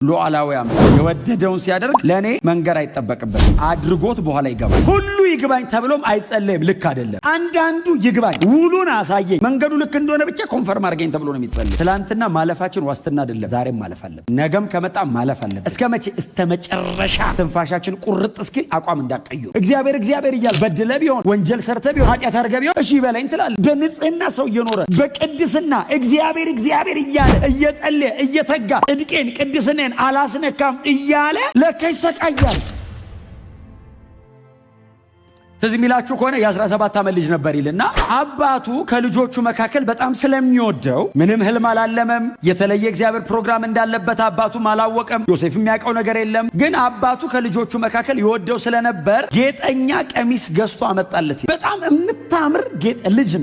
ሉዓላዊ አምላክ የወደደውን ሲያደርግ ለኔ መንገር አይጠበቅበትም። አድርጎት በኋላ ይገባል። ሁሉ ይግባኝ ተብሎም አይጸለይም። ልክ አይደለም። አንዳንዱ ይግባኝ ውሉን አሳየኝ መንገዱ ልክ እንደሆነ ብቻ ኮንፈርም አድርገኝ ተብሎ ነው የሚጸለይ። ትላንትና ማለፋችን ዋስትና አይደለም። ዛሬም ማለፍ አለብን። ነገም ከመጣ ማለፍ አለብን። እስከ መቼ? እስከ መጨረሻ ትንፋሻችን ቁርጥ እስኪል አቋም እንዳቀዩ እግዚአብሔር እያል በድለ ቢሆን ወንጀል ሰርተ ቢሆን ኃጢአት አድርገ ቢሆን እሺ ይበላኝ ትላለህ። በንጽህና ሰው እየኖረ በቅድስና እግዚአብሔር እያለ እየጸለየ እየተጋ እድቄን ቅድስና አላስነካም እያለ ለካ ይሰቃያል። ስለዚህ ሚላችሁ ከሆነ የ17 ዓመት ልጅ ነበር ይልና አባቱ ከልጆቹ መካከል በጣም ስለሚወደው ምንም ህልም አላለመም። የተለየ እግዚአብሔር ፕሮግራም እንዳለበት አባቱም አላወቀም። ዮሴፍ የሚያውቀው ነገር የለም። ግን አባቱ ከልጆቹ መካከል ይወደው ስለነበር ጌጠኛ ቀሚስ ገዝቶ አመጣለት። በጣም የምታምር ልጅ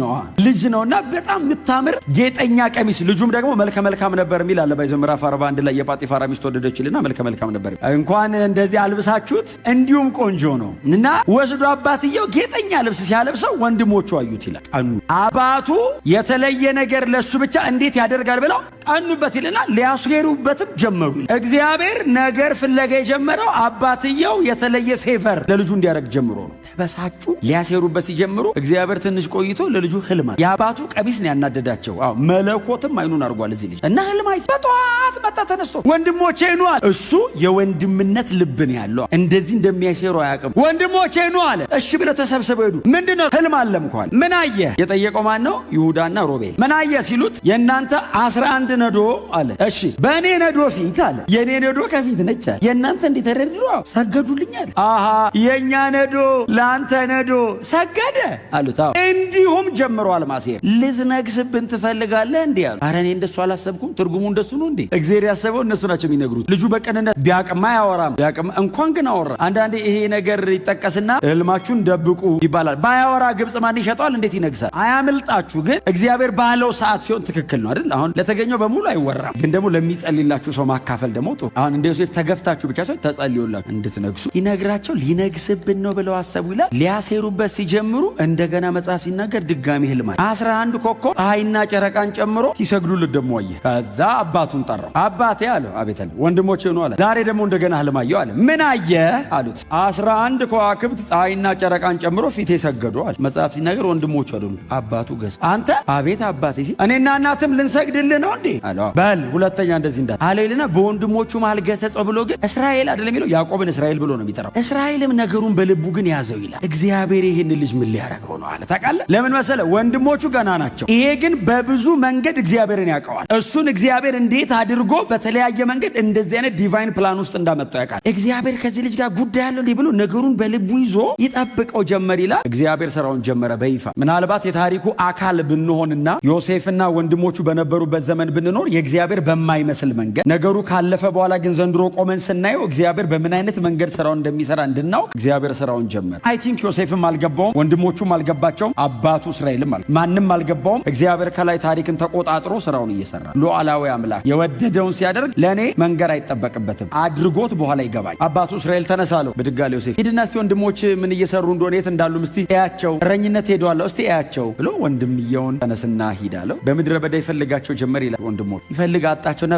ነውና በጣም የምታምር ጌጠኛ ቀሚስ። ልጁም ደግሞ መልከ መልካም ነበር የሚል አለ። ባይዘ ምዕራፍ 41 ላይ የጳጢፋራ ሚስት ወደደችልና መልከ መልካም ነበር። እንኳን እንደዚህ አልብሳችሁት እንዲሁም ቆንጆ ነው እና ወስዶ አባት ጌጠኛ ልብስ ሲያለብሰው ወንድሞቹ አዩት ይላል። ቀኑ አባቱ የተለየ ነገር ለሱ ብቻ እንዴት ያደርጋል ብለው ቀኑበት ይልና ሊያስሄሩበትም ጀመሩ። እግዚአብሔር ነገር ፍለጋ የጀመረው አባትየው የተለየ ፌቨር ለልጁ እንዲያደርግ ጀምሮ ነው። ተበሳጩ። ሊያስሄሩበት ሲጀምሩ እግዚአብሔር ትንሽ ቆይቶ ለልጁ ህልም የአባቱ ቀሚስ ነው ያናደዳቸው። መለኮትም አይኑን አድርጓል እዚህ ልጅ እና ህልም አይቶ በጠዋት መጣ ተነስቶ ወንድሞቼ ኑ አለ። እሱ የወንድምነት ልብ ነው ያለው። እንደዚህ እንደሚያሸሩ አያውቅም። ወንድሞቼ ኑ አለ። እሺ ብለው ተሰብስበው ሄዱ። ምንድነው? ህልም አለምኳል። ምን አየ? የጠየቀው ማን ነው? ይሁዳና ሮቤል። ምን አየ ሲሉት የእናንተ 11 ነዶ አለ። እሺ በእኔ ነዶ ፊት አለ። የኔ ነዶ ከፊት ነች አለ። የእናንተ እንዴት ተደርድሮ ሰገዱልኛል። አሃ የኛ ነዶ ለአንተ ነዶ ሰገደ አሉት። እንዲሁም ጀምሯል ማሴር። ልትነግስብን ትፈልጋለህ እንዴ አሉ። ኧረ እኔ እንደሱ አላሰብኩም። ትርጉሙ እንደሱ ነው እንዴ? እግዚአብሔር ያሰበው እነሱ ናቸው የሚነግሩት። ልጁ በቀንነት ቢያቅማ ያወራም ቢያቅማ እንኳን ግን አወራ። አንዳንዴ ይሄ ነገር ይጠቀስና ህልማችሁን ደብቁ ይባላል። ባያወራ ግብጽ ማን ይሸጠዋል? እንዴት ይነግሳል? አያምልጣችሁ። ግን እግዚአብሔር ባለው ሰዓት ሲሆን ትክክል ነው አይደል? አሁን ለተገኘው በሙሉ አይወራም። ግን ደግሞ ለሚጸልይላችሁ ሰው ማካፈል ደግሞ ጥሩ። አሁን እንደ ዮሴፍ ተገፍታችሁ ብቻ ሳይሆን ተጸልዮላችሁ እንድትነግሱ ይነግራቸው። ሊነግስብን ነው ብለው አሰቡ ይላል። ሊያሴሩበት ሲጀምሩ እንደገና መጽሐፍ ሲናገር ድጋሚ ህልም አየ። 11 ኮከብ ፀሐይና ጨረቃን ጨምሮ ሲሰግዱለት ደግሞ አየ። ከዛ አባቱን ጠራው። አባቴ አለው። አቤት አለ። ወንድሞቼ ነው አለ። ዛሬ ደግሞ እንደገና ህልም አየሁ አለ። ምን አየ አሉት። 11 ከዋክብት ፀሐይና ጨረቃን ጨምሮ ፊቴ ሰገዱ አለ። መጽሐፍ ሲናገር ወንድሞቹ አይደሉ አባቱ ገስ አንተ አቤት አባቴ ሲል እኔና እናትም ልንሰግድልህ ነው እንዴ አለ። በል ሁለተኛ እንደዚህ እንዳት አለ ይልና በወንድሞቹ መሃል ገሰጸው ብሎ ግን እስራኤል አይደለም የሚለው ያዕቆብን እስራኤል ብሎ ነው የሚጠራው። እስራኤልም ነገሩን በልቡ ግን ያዘው ይላል። እግዚአብሔር ይሄን ልጅ ምን ሊያረገው ነው አለ። ታውቃለህ ለምን መሰለ? ወንድሞቹ ገና ናቸው። ይሄ ግን በብዙ መንገድ እግዚአብሔርን ያውቀዋል። እሱን እግዚአብሔር እንዴት አድርጎ በተለያየ መንገድ እንደዚህ አይነት ዲቫይን ፕላን ውስጥ እንዳመጣው ያውቃል። እግዚአብሔር ከዚህ ልጅ ጋር ጉዳይ አለው እንዴ ብሎ ነገሩን በልቡ ይዞ ይጠብቀው ጀመር ይላል። እግዚአብሔር ስራውን ጀመረ በይፋ። ምናልባት የታሪኩ አካል ብንሆንና ዮሴፍና ወንድሞቹ በነበሩበት ዘመን ብንኖር የእግዚአብሔር በማይመስል መንገድ ነገሩ ካለፈ በኋላ ግን ዘንድሮ ቆመን ስናየው እግዚአብሔር በምን አይነት መንገድ ስራውን እንደሚሰራ እንድናውቅ እግዚአብሔር ስራውን ጀመረ። አይ ቲንክ ዮሴፍም አልገባውም፣ ወንድሞቹም አልገባቸውም፣ አባቱ እስራኤልም ማንም አልገባውም። እግዚአብሔር ከላይ ታሪክን ተቆጣጥሮ ስራውን እየሰራ ሉዓላዊ አምላክ የወደደውን ሲያደርግ ለኔ መንገር አይጠበቅበትም። አድርጎት በኋላ ይገባኝ። አባቱ እስራኤል ተነሳለው ብድጋሌ ዮሴፍ ሂድና እስቲ ወንድሞች ምን እየሰሩ እንደሆነ የት እንዳሉ ምስቲ እያቸው፣ እረኝነት ሄደዋል እስቲ እያቸው ብሎ ወንድምየውን ተነስና ሂዳለው። በምድረ በዳ ይፈልጋቸው ጀመር ይላል። ወንድሞች ይፈልግ አጣቸውና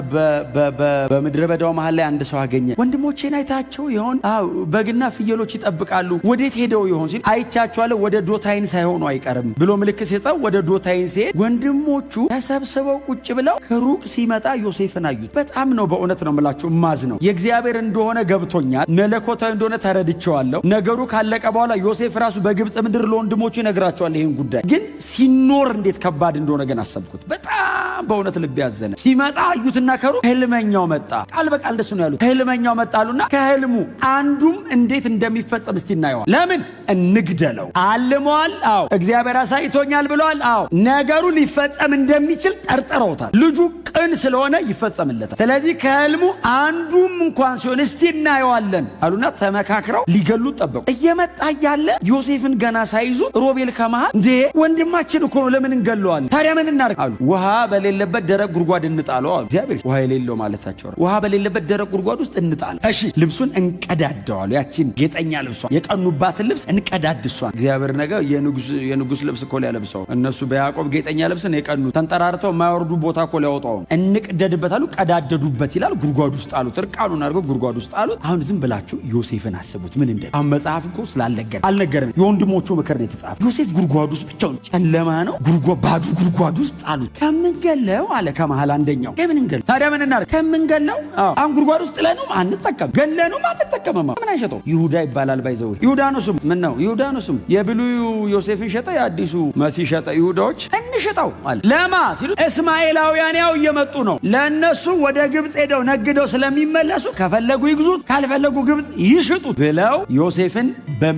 በምድረ በዳው መሃል ላይ አንድ ሰው አገኘ። ወንድሞቼን አይታቸው ይሆን? በግና ፍየሎች ይጠብቃሉ፣ ወዴት ሄደው ይሆን ሲል አይቻቸዋለሁ፣ ወደ ዶታይን ሳይሆኑ አይቀርም ብሎ ምልክት ሲሰጠው ወደ ዶታይን ሲሄድ ወንድሞቹ ተሰብስበው ቁጭ ብለው ከሩቅ ሲመጣ ዮሴፍን አዩት። በጣም ነው በእውነት ነው የምላችሁ ማዝ ነው። የእግዚአብሔር እንደሆነ ገብቶኛል፣ መለኮታዊ እንደሆነ ተረድቼዋለሁ። ነገሩ ካለቀ በኋላ ዮሴፍ ራሱ በግብጽ ምድር ለወንድሞቹ ይነግራቸዋል። ይህን ጉዳይ ግን ሲኖር እንዴት ከባድ እንደሆነ ግን አሰብኩት። በጣም በእውነት ልብ ያዘነ። ሲመጣ አዩትና ከሩቅ ህልመኛው መጣ። ቃል በቃል እንደሱ ነው ያሉት። ህልመኛው መጣሉና ከህልሙ አንዱም እንዴት እንደሚፈጸም እስቲ እናየዋል። ለምን እንግደለው? አልመዋል። አዎ እግዚአብሔር አሳይቶኛል ብለዋል። አዎ ነገሩ ሊፈጸም እንደሚችል ጠርጥረውታል። ልጁ ቅን ስለሆነ ይፈጸምለታል። ስለዚህ ከህልሙ አንዱም እንኳን ሲሆን እስቲ እናየዋለን አሉና ተመካክረው ሊገሉት ጠበቁ። እየመጣ እንዳለ ዮሴፍን ገና ሳይዙ ሮቤል ከመሃል እንዴ ወንድማችን እኮ ነው ለምን እንገለዋለን? ታዲያ ምን እናርግ አሉ። ውሃ በሌለበት ደረቅ ጉድጓድ እንጣለው አሉ። እግዚአብሔር ውሃ የሌለው ማለታቸው ውሃ በሌለበት ደረቅ ጉድጓድ ውስጥ እንጣለው። እሺ ልብሱን እንቀዳደዋል። ያቺን ጌጠኛ ልብሷን የቀኑባትን ልብስ እንቀዳድሷን። እግዚአብሔር ነገር የንጉስ ልብስ እኮ ሊያለብሰው እነሱ በያዕቆብ ጌጠኛ ልብስን የቀኑ ተንጠራርተው የማይወርዱ ቦታ እኮ ሊያወጣው እንቅደድበታሉ። ቀዳደዱበት ይላል። ጉድጓድ ውስጥ አሉት። እርቃኑን አድርገው ጉድጓድ ውስጥ አሉት። አሁን ዝም ብላችሁ ዮሴፍን አስቡት ምን እንደ አሁን መጽሐፍ እኮ አልነገረም። የወንድሞቹ ምክር ነው የተጻፈ። ዮሴፍ ጉድጓድ ውስጥ ብቻውን ጨለማ ነው ባዶ ጉድጓድ ውስጥ አሉት። ከምንገለው አለ ከመሃል አንደኛው ለምን እንገለው? ታዲያ ምን እናደርግ? ከምንገለው አሁን ጉድጓድ ውስጥ ለነውም አንጠቀም ገለነውም አንጠቀምማ። ምን አይሸጠው? ይሁዳ ይባላል። ባይዘው ይሁዳ ነው ስሙ። ምን ነው ይሁዳ ነው ስሙ። የብሉዩ ዮሴፍን ሸጠ፣ የአዲሱ መሲህ ሸጠ። ይሁዳዎች እንሽጠው አለ። ለማ ሲሉ እስማኤላውያን ያው እየመጡ ነው። ለእነሱ ወደ ግብፅ ሄደው ነግደው ስለሚመለሱ ከፈለጉ ይግዙት፣ ካልፈለጉ ግብፅ ይሽጡት ብለው ዮሴፍን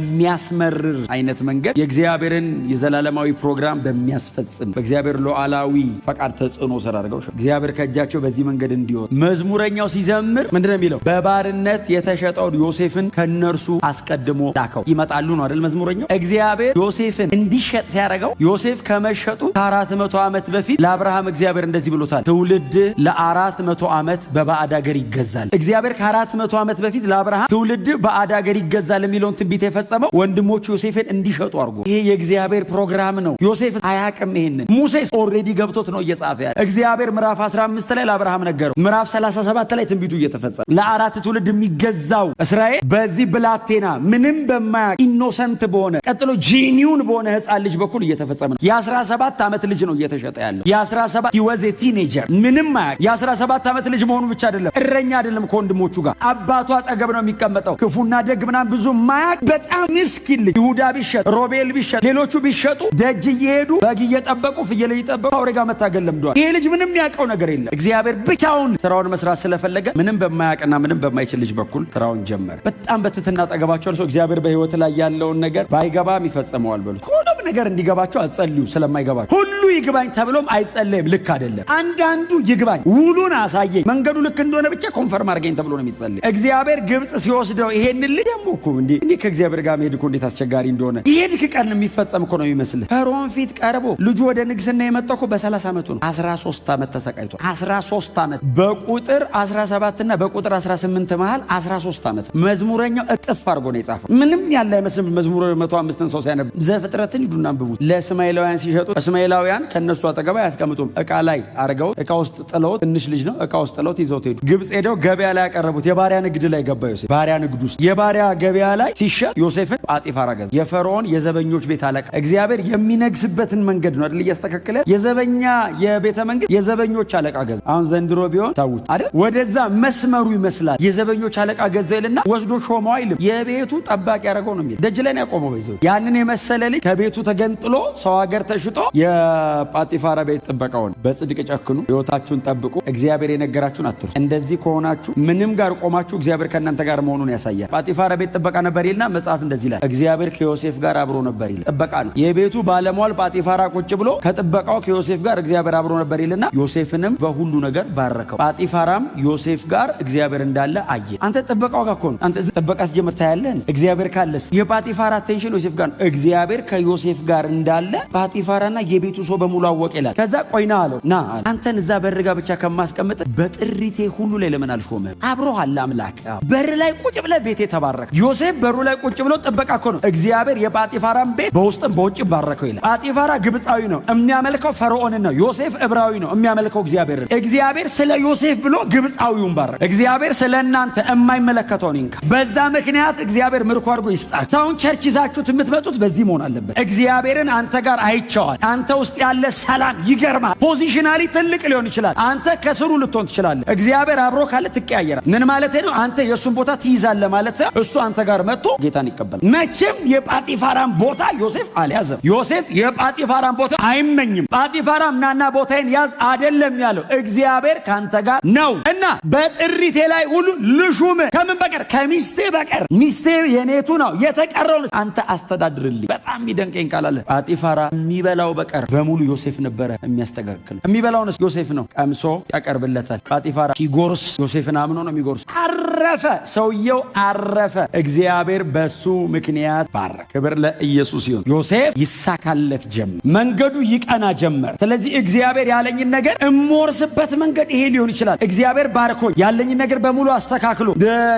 በሚያስመርር አይነት መንገድ የእግዚአብሔርን የዘላለማዊ ፕሮግራም በሚያስፈጽም በእግዚአብሔር ሉዓላዊ ፈቃድ ተጽዕኖ ስር አድርገው እግዚአብሔር ከእጃቸው በዚህ መንገድ እንዲወጣ መዝሙረኛው ሲዘምር ምንድነው የሚለው? በባርነት የተሸጠውን ዮሴፍን ከነርሱ አስቀድሞ ላከው። ይመጣሉ ነው አይደል መዝሙረኛው። እግዚአብሔር ዮሴፍን እንዲሸጥ ሲያደርገው ዮሴፍ ከመሸጡ ከ400 ዓመት በፊት ለአብርሃም እግዚአብሔር እንደዚህ ብሎታል፣ ትውልድ ለ400 ዓመት በባዕድ አገር ይገዛል። እግዚአብሔር ከ400 ዓመት በፊት ለአብርሃም ትውልድ ባዕድ አገር ይገዛል የሚለውን ትንቢት የፈጸመው ወንድሞቹ ዮሴፍን እንዲሸጡ አድርጎ። ይሄ የእግዚአብሔር ፕሮግራም ነው። ዮሴፍ አያውቅም ይሄንን። ሙሴስ ኦልሬዲ ገብቶት ነው እየጻፈ ያለ። እግዚአብሔር ምዕራፍ 15 ላይ ለአብርሃም ነገረው። ምዕራፍ 37 ላይ ትንቢቱ እየተፈጸመ ለአራት ትውልድ የሚገዛው እስራኤል በዚህ ብላቴና ምንም በማያውቅ ኢኖሰንት በሆነ ቀጥሎ ጂኒውን በሆነ ሕፃን ልጅ በኩል እየተፈጸመ ነው። የ17 ዓመት ልጅ ነው እየተሸጠ ያለው። የ17 ሂወዝ ቲኔጀር ምንም ማያውቅ የ17 ዓመት ልጅ መሆኑ ብቻ አይደለም፣ እረኛ አይደለም። ከወንድሞቹ ጋር አባቱ አጠገብ ነው የሚቀመጠው። ክፉና ደግ ምናምን ብዙ ማያውቅ በጣም ምስኪን ልጅ። ይሁዳ ቢሸጥ፣ ሮቤል ቢሸጥ፣ ሌሎቹ ቢሸጡ ደጅ እየሄዱ በግ እየጠበቁ ፍየል እየጠበቁ አውሬ ጋር መታገል ለምደዋል። ይሄ ልጅ ምንም ያውቀው ነገር የለም። እግዚአብሔር ብቻውን ስራውን መስራት ስለፈለገ ምንም በማያውቅና ምንም በማይችል ልጅ በኩል ስራውን ጀመረ። በጣም በትትና ጠገባቸው ሰው እግዚአብሔር በህይወት ላይ ያለውን ነገር ባይገባም ይፈጽመዋል በሉት። ሁሉም ነገር እንዲገባቸው አትጸልዩ። ስለማይገባቸው ሁሉ ይግባኝ ተብሎም አይጸለይም። ልክ አይደለም። አንዳንዱ ይግባኝ፣ ውሉን አሳየኝ፣ መንገዱ ልክ እንደሆነ ብቻ ኮንፈርም አድርገኝ ተብሎ ነው የሚጸልይ። እግዚአብሔር ግብፅ ሲወስደው ይሄን ልጅ ደግሞ እኮ እንዴ ከእግዚአብሔር ጋር መሄድ እኮ እንዴት አስቸጋሪ እንደሆነ ይሄድክ ቀን የሚፈጸም እኮ ነው የሚመስልህ። ፈርዖን ፊት ቀርቦ ልጁ ወደ ንግስና የመጣው እኮ በ30 ዓመቱ ነው። 13 ዓመት ተሰቃይቷል። 13 ዓመት በቁጥር 17 እና በቁጥር 18 መሃል 13 ዓመት። መዝሙረኛው እጥፍ አድርጎ ነው የጻፈው። ምንም ያለ አይመስልም። መዝሙር 105ን ሰው ሲያነብ ዘፍጥረትን ሂዱና አንብቡት። ለእስማኤላውያን ሲሸጡ እስማኤላውያን ከነሱ አጠገብ አያስቀምጡም። እቃ ላይ አርገው እቃ ውስጥ ጥለውት፣ ትንሽ ልጅ ነው እቃ ውስጥ ጥለውት ይዘውት ሄዱ። ግብፅ ሄደው ገበያ ላይ ያቀረቡት። የባሪያ ንግድ ላይ ገባ ዮሴፍ። ባሪያ ንግድ ውስጥ የባሪያ ገበያ ላይ ሲሸጥ ዮሴፍን ጳጢፋራ ገዛ። የፈርዖን የዘበኞች ቤት አለቃ። እግዚአብሔር የሚነግስበትን መንገድ ነው አይደል እያስተካከለ። የዘበኛ የቤተ መንግስት የዘበኞች አለቃ ገዛ። አሁን ዘንድሮ ቢሆን ታውት አይደል ወደዛ መስመሩ ይመስላል። የዘበኞች አለቃ ገዛ ይልና ወስዶ ሾመው አይልም። የቤቱ ጠባቂ ያደረገው ነው የሚል ደጅ ላይ ነው ያቆመው። ይዘው ያንን የመሰለ ልጅ ከቤቱ ተገንጥሎ ሰው ሀገር ተሽጦ የጳጢፋራ ቤት ጥበቃውን በጽድቅ ጨክኑ፣ ህይወታችሁን ጠብቁ፣ እግዚአብሔር የነገራችሁን አትርሱ። እንደዚህ ከሆናችሁ ምንም ጋር ቆማችሁ እግዚአብሔር ከእናንተ ጋር መሆኑን ያሳያል። ጳጢፋራ ቤት ጥበቃ ነበር ይልና መጽሐፍ እንደዚህ ይላል፣ እግዚአብሔር ከዮሴፍ ጋር አብሮ ነበር ይላል። ጥበቃ ነው። የቤቱ ባለሟል ጳጢፋራ ቁጭ ብሎ ከጥበቃው ከዮሴፍ ጋር እግዚአብሔር አብሮ ነበር ይልና ዮሴፍንም በሁሉ ነገር ባረከው። ጳጢፋራም ዮሴፍ ጋር እግዚአብሔር እንዳለ አየ። አንተ ጥበቃው ጋር ኮን አንተ ጥበቃ ሲጀምር ታያለህ። እግዚአብሔር ካለስ የጳጢፋራ አቴንሽን ዮሴፍ ጋር እግዚአብሔር ከዮሴፍ ጋር እንዳለ ጳጢፋራና የቤቱ ሰው በሙሉ አወቀ ይላል። ከዛ ቆይና አለው ና አንተን እዛ በርጋ ብቻ ከማስቀምጥ በጥሪቴ ሁሉ ላይ ለምን አልሾመም? አብሮሃል አምላክ። በር ላይ ቁጭ ብለህ ቤቴ ተባረክ። ዮሴፍ በሩ ላይ ቁጭ ብሎ ጥበቃ እኮ ነው። እግዚአብሔር የጳጢፋራን ቤት በውስጥም በውጭም ባረከው ይላል። ጳጢፋራ ግብፃዊ ነው፣ የሚያመልከው ፈርዖንን ነው። ዮሴፍ ዕብራዊ ነው፣ የሚያመልከው እግዚአብሔር። እግዚአብሔር ስለ ዮሴፍ ብሎ ግብፃዊውን ባረከ። እግዚአብሔር ስለ እናንተ የማይመለከተውን ይንካ። በዛ ምክንያት እግዚአብሔር ምርኮ አድርጎ ይስጣል። ታውን ቸርች ይዛችሁት የምትመጡት በዚህ መሆን አለበት። እግዚአብሔርን አንተ ጋር አይቼዋል። አንተ ውስጥ ያለ ሰላም ይገርማል። ፖዚሽናሊ ትልቅ ሊሆን ይችላል። አንተ ከስሩ ልትሆን ትችላለህ። እግዚአብሔር አብሮ ካለ ትቀያየራል። ምን ማለት ነው? አንተ የእሱን ቦታ ትይዛለህ ማለት ነው። እሱ አንተ ጋር መጥቶ ጌታን ይቀበላል። መቼም የጳጢፋራን ቦታ ዮሴፍ አልያዘም። ዮሴፍ የጳጢፋራን ቦታ አይመኝም። ጳጢፋራም ናና ቦታዬን ያዝ አይደለም ያለው። እግዚአብሔር ካንተ ጋር ነው እና በጥሪቴ ላይ ሁሉ ልሹም። ከምን በቀር? ከሚስቴ በቀር። ሚስቴ የኔቱ ነው። የተቀረውን አንተ አስተዳድርልኝ። በጣም የሚደንቀኝ ቃል አለ። ጳጢፋራ የሚበላው በቀር በሙሉ ዮሴፍ ነበረ የሚያስተካክል። የሚበላውንስ ዮሴፍ ነው ቀምሶ ያቀርብለታል። ጳጢፋራ ሲጎርስ ዮሴፍን አምኖ ነው የሚጎርስ። አረፈ፣ ሰውየው አረፈ። እግዚአብሔር በሱ ምክንያት ባረከ። ክብር ለኢየሱስ ይሁን። ዮሴፍ ይሳካለት ጀመር፣ መንገዱ ይቀና ጀመር። ስለዚህ እግዚአብሔር ያለኝን ነገር እምወርስበት መንገድ ይሄ ሊሆን ይችላል። እግዚአብሔር ባርኮ ያለኝን ነገር በሙሉ አስተካክሎ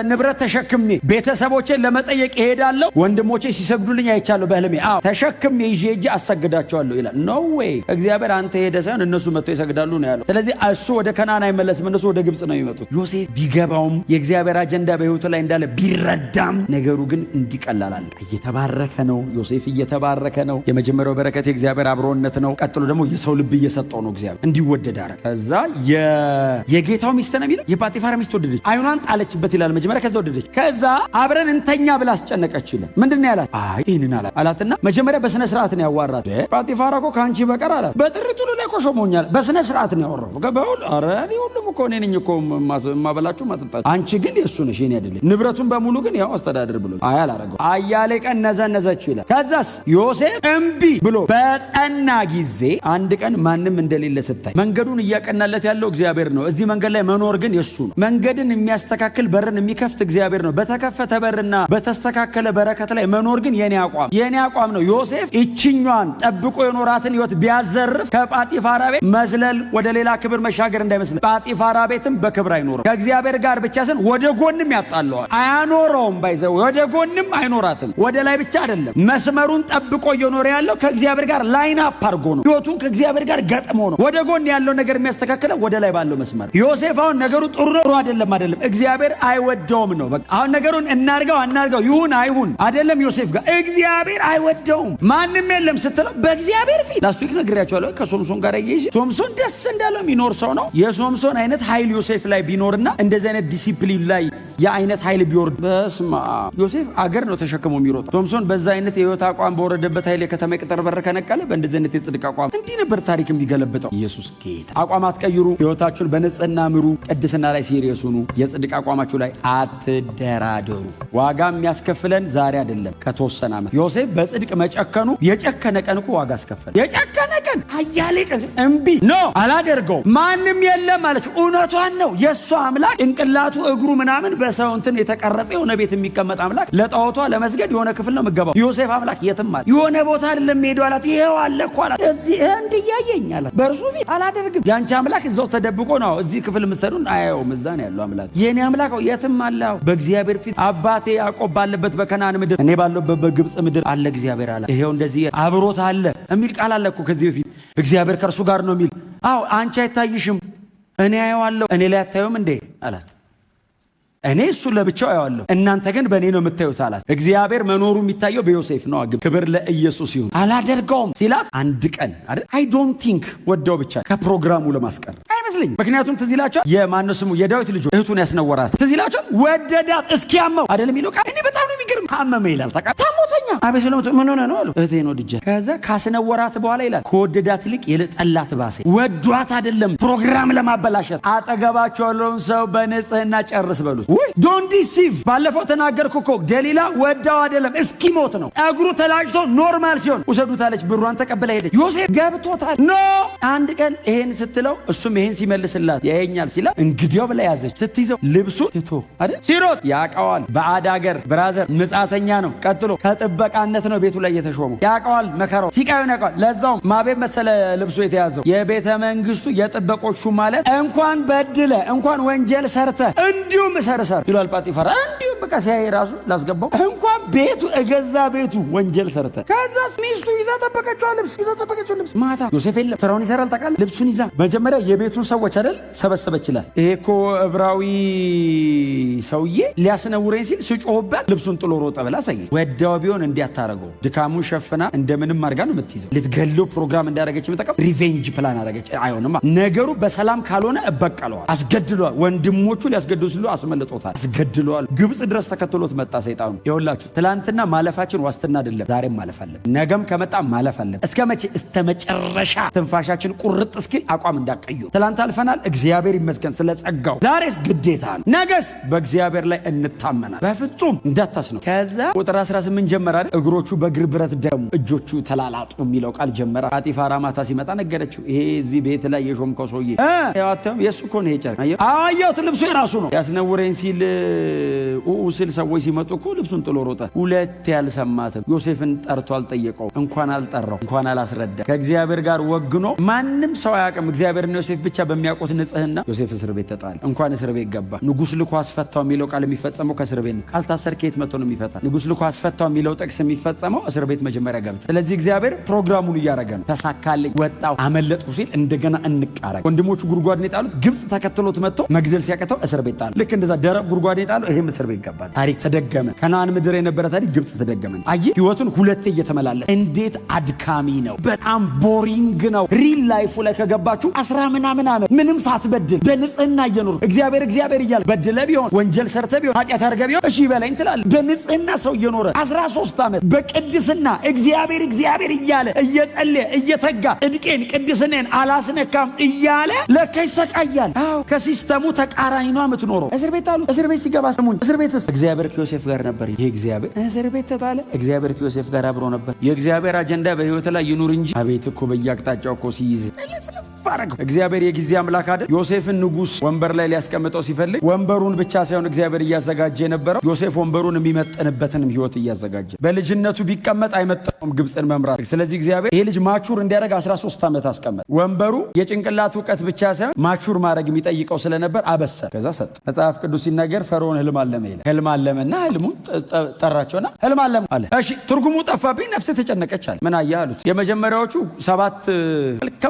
ንብረት ተሸክሜ ቤተሰቦቼን ለመጠየቅ እሄዳለሁ። ወንድሞቼ ሲሰግዱልኝ አይቻለሁ በህልሜ። አዎ ተሸክሜ ይዤ እጄ አሰግዳቸዋለሁ ይላል። ኖ ዌይ። እግዚአብሔር አንተ ሄደ ሳይሆን እነሱ መጥቶ ይሰግዳሉ ነው ያለው። ስለዚህ እሱ ወደ ከናን አይመለስም፣ እነሱ ወደ ግብጽ ነው የሚመጡት። ዮሴፍ ቢገባውም የእግዚአብሔር አጀንዳ በህይወቱ ላይ እንዳለ ቢረዳም ነገሩ ግን እንዲቀላላል። እየተባረከ ነው ዮሴፍ፣ እየተባረከ ነው። የመጀመሪያው በረከት የእግዚአብሔር አብሮነት ነው። ቀጥሎ ደግሞ የሰው ልብ እየሰጠው ነው እግዚአብሔር እንዲወደድ አረ። ከዛ የጌታው ሚስት ነው የሚለው የጳጢፋራ ሚስት ወደደች፣ አይኗን ጣለችበት ይላል መጀመሪያ። ከዛ ወደደች። ከዛ አብረን እንተኛ ብላ አስጨነቀች ይላል። ምንድነው ያላት? አይ ይሄንን አላትና መጀመሪያ በስነ ስርዓት ነው ያዋራት። ጳጢፋራ እኮ ካንቺ በቀር አላት። በጥሪቱ ላይ እኮ ሾሞኛል። በስነ ስርዓት ነው ያወራው። ገባው? አረ ሁሉም እኮ እኔ ነኝ እኮ ማበላችሁ ማጠጣችሁ፣ አንቺ ግን የሱ ነሽ የኔ አይደለም። ንብረቱን በሙሉ ግን ያው አስተዳደር ብሎ አይ አላረገው። አያሌ ቀን ነዘነዘችው ይላል። ከዛስ ዮሴፍ እምቢ ብሎ በጸና ጊዜ አንድ ቀን ማንም እንደሌለ ስታይ መንገዱን እያቀናለት ያለው እግዚአብሔር ነው። እዚህ መንገድ ላይ መኖር ግን የሱ ነው። መንገድን የሚያስተካክል በርን የሚከፍት እግዚአብሔር ነው። በተከፈተ በርና በተስተካከለ በረከት ላይ መኖር ግን የኔ አቋም ነው። ዮሴፍ እችኛዋን ጠብቆ የኖራትን ህይወት ቢያዘርፍ ከጳጢፋራ ቤት መዝለል ወደ ሌላ ክብር መሻገር እንዳይመስል። ጳጢፋራ ቤትም በክብር አይኖርም። ከእግዚአብሔር ጋር ብቻ ስን ወደ ጎንም ያጣለዋል፣ አያኖረውም። ባይዘው ወደ ጎንም አይኖራትም። ወደ ላይ ብቻ አይደለም፣ መስመሩን ጠብቆ እየኖረ ያለው ከእግዚአብሔር ጋር ላይን አፕ አድርጎ ነው። ህይወቱን ከእግዚአብሔር ጋር ገጥሞ ነው። ወደ ጎን ያለው ነገር የሚያስተካክለው ወደ ላይ ባለው መስመር። ዮሴፍ አሁን ነገሩ ጥሩ አይደለም፣ እግዚአብሔር አይወደውም ነው። በቃ አሁን ነገሩን እናርገው ይሁን አይሁን አይደለም። ዮሴፍ ጋር እግዚአብሔር አይወደውም። ማንም የለም ስትለው በእግዚአብሔር ፊት ላስቲክ ነግሬያቸዋለሁ። ከሶምሶን ጋር ያይሽ ሶምሶን ደስ እንዳለው የሚኖር ሰው ነው። የሶምሶን አይነት ኃይል ዮሴፍ ላይ ቢኖርና እንደዚህ አይነት ዲሲፕሊን ላይ የአይነት ኃይል ቢወርድ በስማ ዮሴፍ አገር ነው ተሸክሞ የሚሮጥ። ሶምሶን በዛ አይነት የህይወት አቋም በወረደበት ኃይል የከተማ ቅጥር በር ከነቀለ በእንደዚህ አይነት የጽድቅ አቋም እንዲህ ነበር ታሪክ የሚገለብጠው። ኢየሱስ ጌታ። አቋም አትቀይሩ። ህይወታችሁን በንጽህና ምሩ። ቅድስና ላይ ሲሪየስ ሁኑ። የጽድቅ አቋማችሁ ላይ አትደራደሩ። ዋጋ የሚያስከፍለን ዛሬ አይደለም ከተወሰነ ዓመት። ዮሴፍ በጽድቅ መጨከኑ የጨከነ ቀን እኮ ዋጋ አስከፈለ። የጨከነ ቀን አያሌ ቀን እምቢ ኖ አላደርገው ማንም የለም ማለች። እውነቷን ነው። የእሷ አምላክ ጭንቅላቱ እግሩ ምናምን በሰው እንትን የተቀረጸ የሆነ ቤት የሚቀመጥ አምላክ ለጣዖቷ ለመስገድ የሆነ ክፍል ነው የምገባው። ዮሴፍ አምላክ የትም አለ። የሆነ ቦታ አይደለም ሄደው አላት። ይሄው አለ እኮ አላት። እዚህ እንዲያየኝ አላት። በእርሱ ቤት አላደርግም። ያንቺ አምላክ እዛው ተደብቆ ነው እዚህ ክፍል ምሰዱን አያየውም። እዛ ነው ያለው አምላክ። የኔ አምላክ የትም አለ። በእግዚአብሔር ፊት አባቴ ያዕቆብ ባለበት በከናን ምድር እኔ ባለበት በግብጽ ምድር አለ እግዚአብሔር አለ። ይሄው እንደዚህ አብሮት አለ የሚል ቃል አለ እኮ ከዚህ በፊት እግዚአብሔር ከእርሱ ጋር ነው የሚል። አዎ አንቺ አይታይሽም፣ እኔ አየዋለሁ። እኔ ላይ አታዩም እንዴ አላት። እኔ እሱ ለብቻው አየዋለሁ፣ እናንተ ግን በእኔ ነው የምታዩት አላት። እግዚአብሔር መኖሩ የሚታየው በዮሴፍ ነው። ክብር ለኢየሱስ ይሁን። አላደርገውም ሲላት አንድ ቀን አይደል አይ ዶንት ቲንክ ወደው ብቻ ከፕሮግራሙ ለማስቀር አይመስልኝም። ምክንያቱም ትዝ ይላችኋል የማነው ስሙ የዳዊት ልጅ እህቱን ያስነወራት ትዝ ይላችኋል። ወደዳት እስኪያመው አይደል የሚለው ቃል። እኔ በጣም ነው የሚገርም። ታመመ ይላል ታሞተኛ አቤሴሎም ምን ሆነ ነው አሉ። እህቴን ወድጄ ከዛ ካስነወራት በኋላ ይላል ከወደዳት ይልቅ የጠላት ባሰ። ወዷት አይደለም ፕሮግራም ለማበላሸት። አጠገባቸው ያለውን ሰው በንጽህና ጨርስ በሉት። ዶንት ዲሲቭ። ባለፈው ተናገርኩ እኮ ደሊላ ወዳው አይደለም እስኪሞት ነው። እግሩ ተላጭቶ ኖርማል ሲሆን ውሰዱታለች። ብሯን ተቀብላ ሄደች። ዮሴፍ ገብቶታል። ኖ አንድ ቀን ይሄን ስትለው እሱም ይሄን ሲመልስላት ያየኛል ሲላት እንግዲያው ብላ ያዘች። ስትይዘው ልብሱ ትቶ አይደል ሲሮጥ ያውቀዋል። በአድ አገር ብራዘር ምጻተኛ ነው። ቀጥሎ ከጥበቃነት ነው ቤቱ ላይ የተሾመው። ያውቀዋል መከራው ሲቃዩን ያውቀዋል። ለዛውም ማቤት መሰለ ልብሱ የተያዘው የቤተ መንግስቱ የጥበቆቹ ማለት እንኳን በድለ እንኳን ወንጀል ሰርተ እንዲሁም ሰርሰር ይሏል ጳጢፋራ። እንዲሁም በቃ ሲያይ ራሱ ላስገባው እንኳን ቤቱ እገዛ ቤቱ ወንጀል ሰርተ። ከዛስ ሚስቱ ይዛ ጠበቀችው ልብስ ማታ ዮሴፍ የለም ስራውን ይሰራል ታውቃለህ። ልብሱን ይዛ መጀመሪያ የቤቱን ሰዎች አይደል ሰበሰበች ይላል። ይሄ እኮ ዕብራዊ ሰውዬ ሊያስነውረኝ ሲል ስጮህበት ልብሱን ጥሎ ሮጠ ብላ ሳየች። ወዳው ቢሆን እንዲያታረገው ድካሙን ሸፍና እንደምንም አድርጋ ነው የምትይዘው። ልትገለው ፕሮግራም እንዳደረገች የምጠቀም ሪቬንጅ ፕላን አደረገች። አይሆንማ ነገሩ በሰላም ካልሆነ እበቀለዋል። አስገድለዋል። ወንድሞቹ ሊያስገድሉ ሲሉ አስመልጦታል። አስገድለዋል። ግብጽ ድረስ ተከትሎት መጣ ሰይጣኑ። ይኸውላችሁ ትላንትና ማለፋችን ዋስትና አይደለም፣ ዛሬም ማለፍ አለን። ነገም ከመጣ ማለፍ አለን። እስከ መቼ? እስከ መጨረሻ ትንፋሻችን ቁርጥ እስኪል አቋም እንዳቀዩ። ትላንት አልፈናል፣ እግዚአብሔር ይመስገን ስለ ጸጋው። ዛሬስ ግዴታ ነው። ነገስ በእግዚአብሔር ላይ እንታመናል። በፍጹም እንዳታስነው። ከዛ ቁጥር 18 ጀመረ አይደል? እግሮቹ በእግር ብረት ደሙ፣ እጆቹ ተላላጡ የሚለው ቃል ጀመረ። ጳጢፋራ ማታ ሲመጣ ነገረችው። ይሄ እዚህ ቤት ላይ የሾምከው ሰውዬ ያዋተም የሱ እኮ ነው። ይሄ ጨርቅ አየሁት፣ ልብሱ የራሱ ነው። ያስነውረኝ ሲል ስል ሰዎች ሲመጡ እኮ ልብሱን ጥሎ ሮጠ። ሁለት ያልሰማትም ዮሴፍን ጠርቶ አልጠየቀው፣ እንኳን አልጠራው፣ እንኳን አላስረዳ። ከእግዚአብሔር ጋር ወግኖ ማንም ሰው አያውቅም። እግዚአብሔርና ዮሴፍ ብቻ በሚያውቁት ንጽህና ዮሴፍ እስር ቤት ተጣለ። እንኳን እስር ቤት ገባ። ንጉሥ ልኮ አስፈታው የሚለው ቃል የሚፈጸመው ከእስር ቤት ነው። ካልታሰር ከየት መጥቶ ነው የሚፈታ? ንጉሥ ልኮ አስፈታው የሚለው ጥቅስ የሚፈጸመው እስር ቤት መጀመሪያ ገብተ። ስለዚህ እግዚአብሔር ፕሮግራሙን እያደረገ ነው። ተሳካልኝ፣ ወጣው፣ አመለጥኩ ሲል እንደገና እንቃረግ። ወንድሞቹ ጉድጓድ የጣሉት ግብፅ ተከትሎት መጥቶ መግደል ሲያቀተው እስር ቤት ጣሉ። ልክ እንደዛ ደረቅ ጉድጓድ የጣለው ይሄም እስር ቤት ገባ። ታሪክ ተደገመ። ከነዓን ምድር የነበረ ታሪክ ግብፅ ተደገመ። አየህ ህይወቱን ሁለቴ እየተመላለሰ እንዴት አድካሚ ነው። በጣም ቦሪንግ ነው። ሪል ላይፉ ላይ ከገባችሁ 10 ምናምን ዓመት ምንም ሳትበድል በንጽህና እየኖር እግዚአብሔር እያለ በድለ ቢሆን ወንጀል ሰርተ ቢሆን ኃጢአት አድርገ ቢሆን እሺ በላይ ትላለህ። በንጽህና ሰው እየኖረ 13 ዓመት በቅድስና እግዚአብሔር እያለ እየጸለየ እየተጋ እድቄን ቅድስናን አላስነካም እያለ ለካ ይሰቃያል። አዎ ከሲስተሙ ተቃራኒ ነው የምትኖረው። እስር ቤት አሉ። እስር ቤት ሲገባ ስሙኝ፣ እስር ቤትስ እግዚአብሔር ከዮሴፍ ጋር ነበር። ይሄ እግዚአብሔር እስር ቤት ተጣለ። እግዚአብሔር ከዮሴፍ ጋር አብሮ ነበር። የእግዚአብሔር አጀንዳ በህይወት ላይ ይኑር እንጂ አቤት እኮ በየአቅጣጫው እኮ ሲይዝ እግዚአብሔር የጊዜ አምላክ አይደል? ዮሴፍን ንጉሥ ወንበር ላይ ሊያስቀምጠው ሲፈልግ ወንበሩን ብቻ ሳይሆን እግዚአብሔር እያዘጋጀ የነበረው ዮሴፍ ወንበሩን የሚመጥንበትንም ህይወት እያዘጋጀ። በልጅነቱ ቢቀመጥ አይመጥነውም ግብፅን መምራት። ስለዚህ እግዚአብሔር ይሄ ልጅ ማቹር እንዲያደርግ 13 ዓመት አስቀመጠ። ወንበሩ የጭንቅላት እውቀት ብቻ ሳይሆን ማቹር ማድረግ የሚጠይቀው ስለነበር አበሰረ። ከዛ ሰጠ። መጽሐፍ ቅዱስ ሲናገር ፈርዖን ህልም አለመ ይላል። ህልም አለመና ህልሙን ጠራቸውና ህልም አለመ አለ። እሺ ትርጉሙ ጠፋብኝ፣ ነፍሴ ተጨነቀች አለ። ምን አየህ አሉት። የመጀመሪያዎቹ 7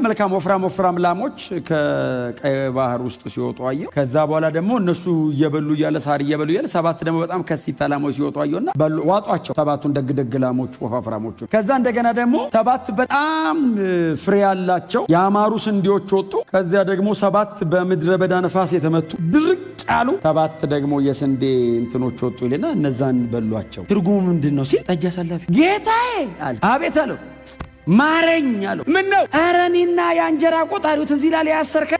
መልካም ወፍራም ላሞች ከቀይ ባህር ውስጥ ሲወጡ አየሁ። ከዛ በኋላ ደግሞ እነሱ እየበሉ እያለ ሳር እየበሉ እያለ 7 ደግሞ በጣም ከስቲታ ላሞች ሲወጡ አየሁና ዋጧቸው 7ቱን ደግ ላሞች ወፋፍራሞቹ። ከዛ እንደገና ደግሞ 7 በጣም ፍሬ ያላቸው ያማሩ ስንዴዎች ወጡ። ከዚያ ደግሞ 7 በምድረ በዳ ነፋስ የተመቱ ድርቅ ያሉ 7 ደግሞ የስንዴ እንትኖች ወጡ ይልና እነዛን በሏቸው። ትርጉሙ ምንድን ነው ሲል ጠጅ አሳላፊ ጌታዬ አለ። አቤት አለው። ማረኝ አለው። ምን ነው? ኧረ እኔና የእንጀራ ቆጣሪው ትዝ ይላል ያሰርከን።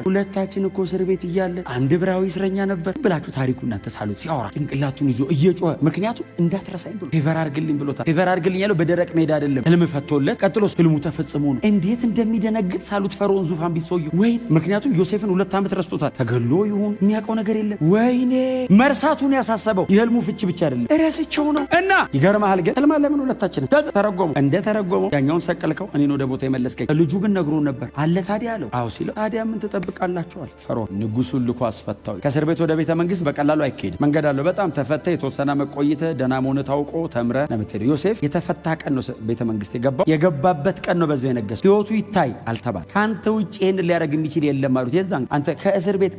ሁለታችን እኮ እስር ቤት እያለ አንድ ዕብራዊ እስረኛ ነበር ብላችሁ ታሪኩ እናንተ ሳሉት ሲያወራ ጭንቅላቱን ይዞ እየጮኸ ምክንያቱም እንዳትረሳኝ ብሎ ፌቨር አድርግልኝ ብሎታል። ፌቨር አድርግልኝ ያለው በደረቅ ሜዳ አይደለም፣ ህልም ፈቶለት ቀጥሎስ ህልሙ ተፈጽሞ ነው። እንዴት እንደሚደነግጥ ሳሉት ፈርዖን ዙፋን ቢሰውየው ወይ ምክንያቱም ዮሴፍን 2 ዓመት ረስቶታል። ተገሎ ይሁን የሚያውቀው ነገር የለም። ወይኔ መርሳቱን ያሳሰበው የህልሙ ፍቺ ብቻ አይደለም እረስቸው ነው። እና ይገርምሃል ግን ህልም አለምን ሁለታችን ተረጎሙ እንደተረጎመው ኛውን ሰቀልከው እኔን ወደ ቦታ የመለስከኝ። ልጁ ግን ነግሮን ነበር አለ። ታዲያ አለው። አዎ ሲለው ታዲያ ምን ትጠብቃላችኋል? ፈርዖን ንጉሱን ልኮ አስፈታው። ከእስር ቤት ወደ ቤተ መንግስት በቀላሉ አይካሄድም። መንገድ አለው። በጣም ተፈታ። የተወሰነ መቆይተ ደህና መሆን ታውቆ ተምረ ነው የምትሄደው። ዮሴፍ የተፈታ ቀን ነው ቤተ መንግስት የገባበት ቀን ነው። በዛው የነገሰው ህይወቱ ይታይ አልተባለ። ከአንተ ውጭ ይህን ሊያደርግ የሚችል የለም አሉት። የዛን አንተ ከእስር ቤት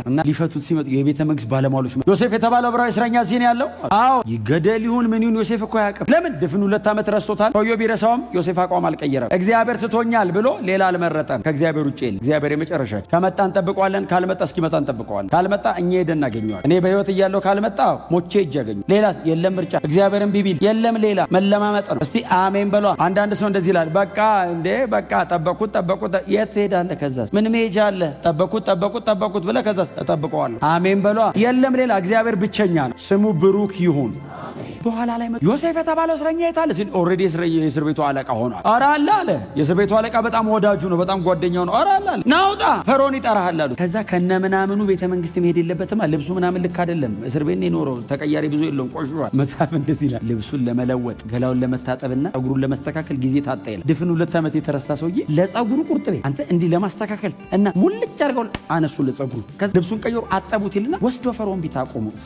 እና ሊፈቱት ሲመጡ የቤተ መንግስት ባለሟሎች ዮሴፍ የተባለው ዕብራዊ እስረኛ እዚህ ነው ያለው። አዎ ይገደል ይሁን ምን ይሁን ዮሴፍ እኮ አያውቅም። ለምን ድፍን 2 ዓመት ረስቶታል። ሰውየው ቢረሳውም ዮሴፍ አቋም አልቀየረም። እግዚአብሔር ትቶኛል ብሎ ሌላ አልመረጠም። ከእግዚአብሔር ውጭ የለም። እግዚአብሔር የመጨረሻ ከመጣ እንጠብቀዋለን፣ ካልመጣ እስኪመጣ እንጠብቀዋለን። ካልመጣ እኛ ሄደን እናገኘዋለን። እኔ በህይወት እያለሁ ካልመጣ ሞቼ እጅ ያገኙ። ሌላ የለም ምርጫ። እግዚአብሔርን ቢቢል የለም ሌላ መለማመጥ ነው። እስቲ አሜን በሏ። አንዳንድ ሰው እንደዚህ ይላል። በቃ በቃ ጠበቁት የት ትሄዳለህ? ከዛስ ምን መሄጃ አለ? ጠበቁት ብለህ ከዛስ እጠብቀዋለሁ። አሜን በሏ። የለም ሌላ። እግዚአብሔር ብቸኛ ነው። ስሙ ብሩክ ይሁን። በኋላ ላይ ዮሴፍ የተባለው እስረኛ የታለ ሲል ኦልሬዲ የእስር ቤቱ አለቃ ሆኗል። ኧረ አለ የእስር ቤቱ አለቃ በጣም ወዳጁ ነው፣ በጣም ጓደኛው ነው። ኧረ አለ ናውጣ ፈርዖን ይጠራሃል አሉት። ከዛ ከነ ምናምኑ ቤተ መንግስት መሄድ የለበትም። ልብሱ ምናምን ልክ አይደለም። እስር ቤት ነው የኖረው። ተቀያሪ ብዙ የለውም፣ ቆሽሿል። መጽሐፍ እንደዚህ ይላል። ልብሱን ለመለወጥ ገላውን ለመታጠብና ጸጉሩን ለመስተካከል ጊዜ ታጣ ይላል። ድፍን 2 ዓመት የተረሳ ሰውዬ ለጸጉሩ ቁርጥ ቤት አንተ እንዲህ ለማስተካከል እና ሙልጭ አድርገው አነሱ ለጸጉሩ። ከዛ ልብሱን ቀይሮ አጠቡት ይልና ወስዶ ፈርዖን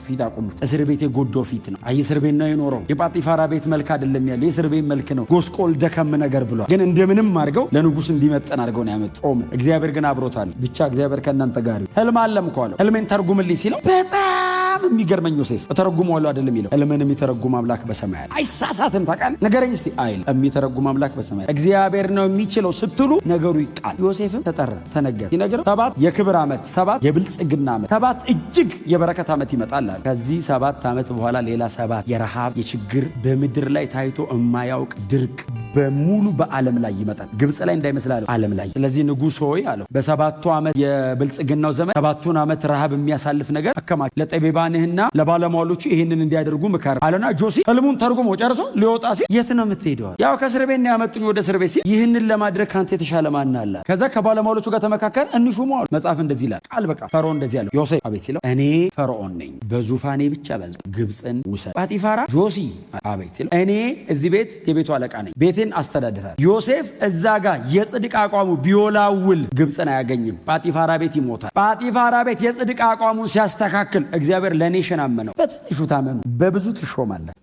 ፊት አቆሙት። እስር ቤት የጎዶ ፊት ነው። አይ እስር ቤት ነው የኖረው። የጳጢፋራ ቤት መልክ አይደለም ያለው፣ የእስር ቤት መልክ ነው። ጎስቆል ደከም ነገር ብሏል። ግን እንደምንም አድርገው ለንጉስ እንዲመጠን አድርገው ነው ያመጣው። እግዚአብሔር ግን አብሮታል። ብቻ እግዚአብሔር ከእናንተ ጋር ይሁን። ህልም አለምኩ አለው። ህልሜን ተርጉምልኝ ሲለው በጣም የሚገርመኝ ዮሴፍ እተረጉመዋለሁ አይደለም የሚለው ሕልምን የሚተረጉም አምላክ በሰማይ አይሳሳትም። ታውቃለህ ንገረኝ እስቲ አይል የሚተረጉም አምላክ በሰማይ እግዚአብሔር ነው የሚችለው ስትሉ ነገሩ ይቃል። ዮሴፍም ተጠራ ተነገረ። ሲነገረው 7 የክብር ዓመት 7 የብልጽግና ዓመት 7 እጅግ የበረከት ዓመት ይመጣል አለ። ከዚህ 7 ዓመት በኋላ ሌላ 7 የረሃብ የችግር በምድር ላይ ታይቶ የማያውቅ ድርቅ በሙሉ በዓለም ላይ ይመጣል። ግብፅ ላይ እንዳይመስላል ዓለም ላይ። ስለዚህ ንጉሥ ሆይ አለው በ7ቱ ዓመት የብልጽግናው ዘመን 7ቱን ዓመት ረሃብ የሚያሳልፍ ነገር አከማች፣ ለጠቢባንህና ለባለሟሎቹ ይህንን እንዲያደርጉ ምከር አለና ጆሲ ሕልሙን ተርጉሞ ጨርሶ ሊወጣ ሲል የት ነው የምትሄደው? ያው ከእስር ቤት ነው ያመጡኝ ወደ እስር ቤት ሲል ይህንን ለማድረግ ካንተ የተሻለ ማን አለ? ከዛ ከባለሟሎቹ ጋር ተመካከረ እንሹሙ አሉ። መጽሐፍ እንደዚህ ይላል ቃል በቃ ፈርዖን እንደዚህ አለው ዮሴፍ አቤት ሲለው እኔ ፈርዖን ነኝ በዙፋኔ ብቻ በልጥ ግብፅን ውሰድ። ጳጢፋራ ጆሲ አቤት ሲለው እኔ እዚህ ቤት የቤቱ አለቃ ነኝ ቤቴን አስተዳድራል። ዮሴፍ እዛ ጋር የጽድቅ አቋሙ ቢወላውል ግብፅን አያገኝም። ጳጢፋራ ቤት ይሞታል። ጳጢፋራ ቤት የጽድቅ አቋሙን ሲያስተካክል እግዚአብሔር ለኔሽን አመነው። በትንሹ ታመኑ በብዙ ትሾማለህ።